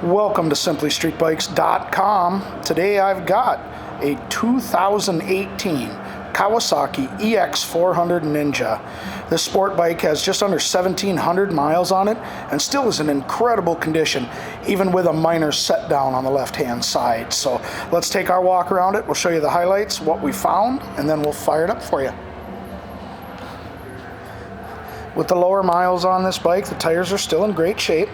Welcome to simplystreetbikes.com. Today I've got a 2018 Kawasaki EX400 Ninja. This sport bike has just under 1,700 miles on it and still is in incredible condition, even with a minor set down on the left-hand side. So let's take our walk around it. We'll show you the highlights, what we found, and then we'll fire it up for you. With the lower miles on this bike, the tires are still in great shape.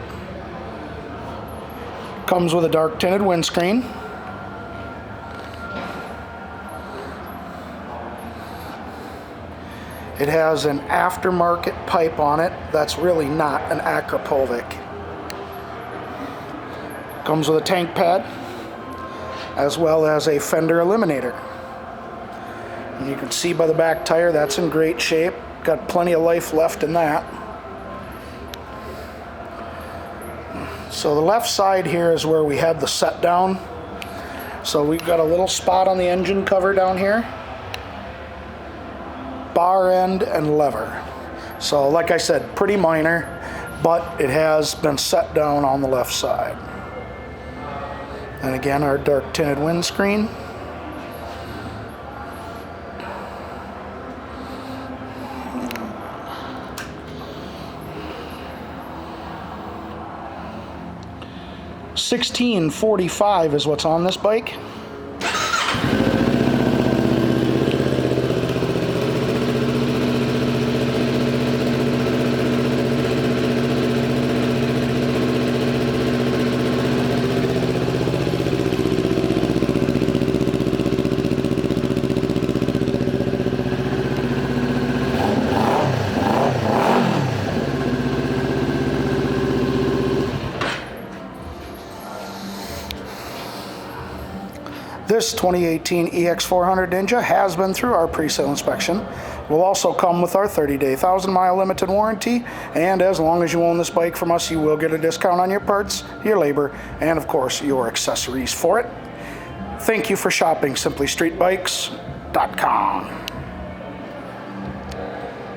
Comes with a dark tinted windscreen. It has an aftermarket pipe on it that's really not an Akrapovic. Comes with a tank pad as well as a fender eliminator. And you can see by the back tire that's in great shape. Got plenty of life left in that. So the left side here is where we had the set down. So we've got a little spot on the engine cover down here. Bar end and lever. So like I said, pretty minor, but it has been set down on the left side. And again, our dark tinted windscreen. $1,645 is what's on this bike. This 2018 EX400 Ninja has been through our pre-sale inspection. Will also come with our 30-day 1,000-mile limited warranty, and as long as you own this bike from us, you will get a discount on your parts, your labor, and of course your accessories for it. Thank you for shopping simplystreetbikes.com.